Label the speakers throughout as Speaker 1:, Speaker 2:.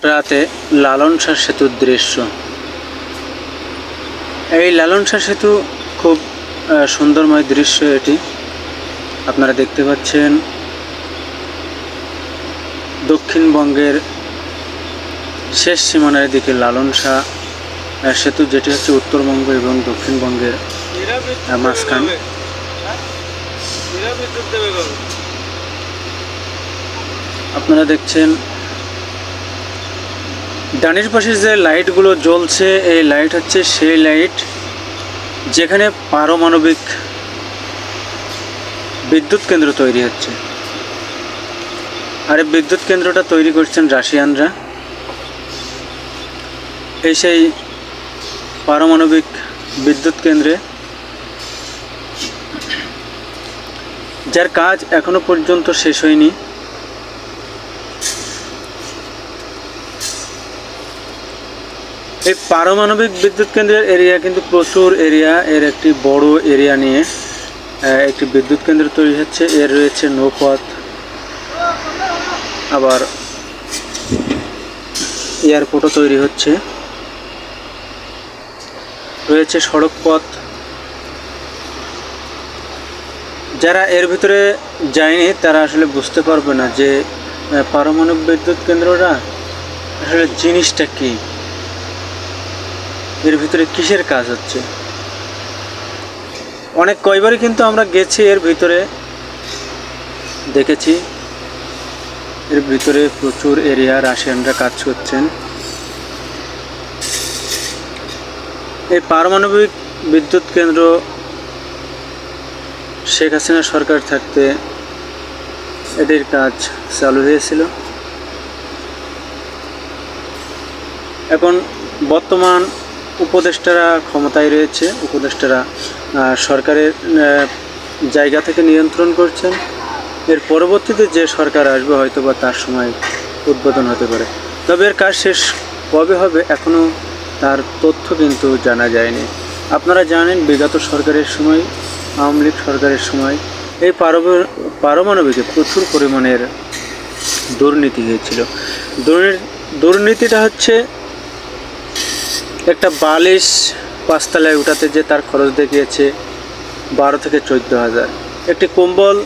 Speaker 1: রাতে লালন শাহ সেতুর দৃশ্য। এই লালন শাহ সেতু খুব সুন্দরময় দৃশ্য। এটি আপনারা দেখতে পাচ্ছেন দক্ষিণবঙ্গের শেষ সীমানার দিকে লালন শাহ সেতু, যেটি হচ্ছে উত্তরবঙ্গ এবং দক্ষিণবঙ্গের মাঝখান। আপনারা দেখছেন ডানের পাশে যে লাইটগুলো জ্বলছে, এই লাইট হচ্ছে সেই লাইট যেখানে পারমাণবিক বিদ্যুৎ কেন্দ্র তৈরি হচ্ছে। আর এই বিদ্যুৎ কেন্দ্রটা তৈরি করছেন রাশিয়ানরা। এই সেই পারমাণবিক বিদ্যুৎ কেন্দ্রে, যার কাজ এখনো পর্যন্ত শেষ হয়নি। এই পারমাণবিক বিদ্যুৎ কেন্দ্রের এরিয়া কিন্তু প্রচুর এরিয়া, এর একটি বড় এরিয়া নিয়ে একটি বিদ্যুৎ কেন্দ্র তৈরি হচ্ছে। এর রয়েছে নৌপথ, আবার এয়ারপোর্টও তৈরি হচ্ছে, রয়েছে সড়ক পথ। যারা এর ভিতরে যায়নি তারা আসলে বুঝতে পারবে না যে পারমাণবিক বিদ্যুৎ কেন্দ্রটা আসলে জিনিসটা কি, এর ভিতরে কিসের কাজ হচ্ছে। কয়বারই কিন্তু আমরা গেছি, এর ভিতরে দেখেছি এর ভিতরে প্রচুর এরিয়া রাশিয়ানরা কাজ করছেন। এই পারমাণবিক বিদ্যুৎ কেন্দ্র শেখ হাসিনা সরকার থাকতে এটির কাজ চালু হয়েছিল। এখন বর্তমান উপদেষ্টারা ক্ষমতায় রয়েছে, উপদেষ্টারা সরকারের জায়গা থেকে নিয়ন্ত্রণ করছেন। এর পরবর্তীতে যে সরকার আসবে হয়তো বা তার সময় উদ্বোধন হতে পারে, তবে এর কাজ শেষ কবে হবে এখনও তার তথ্য কিন্তু জানা যায়নি। আপনারা জানেন বিগত সরকারের সময়, আওয়ামী লীগ সরকারের সময় এই পারমাণবিকে প্রচুর পরিমাণের দুর্নীতি হয়েছিল। দুর্নীতিটা হচ্ছে একটা বালিশ 5 তলায় উঠাতে যে তার খরচ দেখিয়েছে 12 থেকে 14,000, একটি কম্বল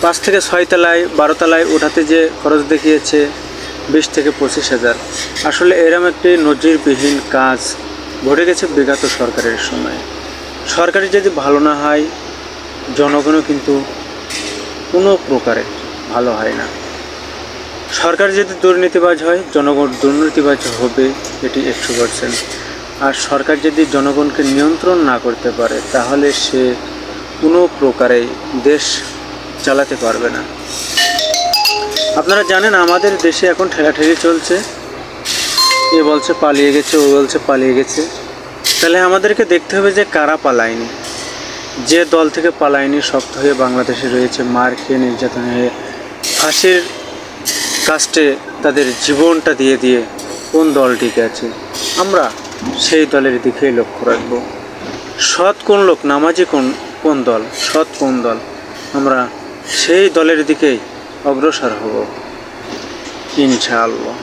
Speaker 1: 5 থেকে 6 তলায় 12 তলায় উঠাতে যে খরচ দেখিয়েছে 20 থেকে 25,000। আসলে এরকম একটি নজিরবিহীন কাজ ঘটে গেছে বিগত সরকারের সময়। সরকারি যদি ভালো না হয়, জনগণও কিন্তু কোনো প্রকারে ভালো হয় না। সরকার যদি দুর্নীতিবাজ হয়, জনগণ দুর্নীতিবাজ হবে, এটি 100%। আর সরকার যদি জনগণকে নিয়ন্ত্রণ না করতে পারে তাহলে সে কোনো প্রকারেই দেশ চালাতে পারবে না। আপনারা জানেন আমাদের দেশে এখন ঠেলাঠেলি চলছে, এ বলছে পালিয়ে গেছে, ও বলছে পালিয়ে গেছে। তাহলে আমাদেরকে দেখতে হবে যে কারা পালায়নি। যে দল থেকে পালায়নি, শক্ত হয়ে বাংলাদেশে রয়েছে, মার খেয়ে নির্যাতন হয়ে ফাঁসির কাস্টে তাদের জীবনটা দিয়ে কোন দল টিকে আছে, আমরা সেই দলের দিকেই লক্ষ্য রাখব। সৎ কোন লোক, নামাজি কোন দল, সৎ কোন দল, আমরা সেই দলের দিকেই অগ্রসর হব ইনশাআল্লাহ।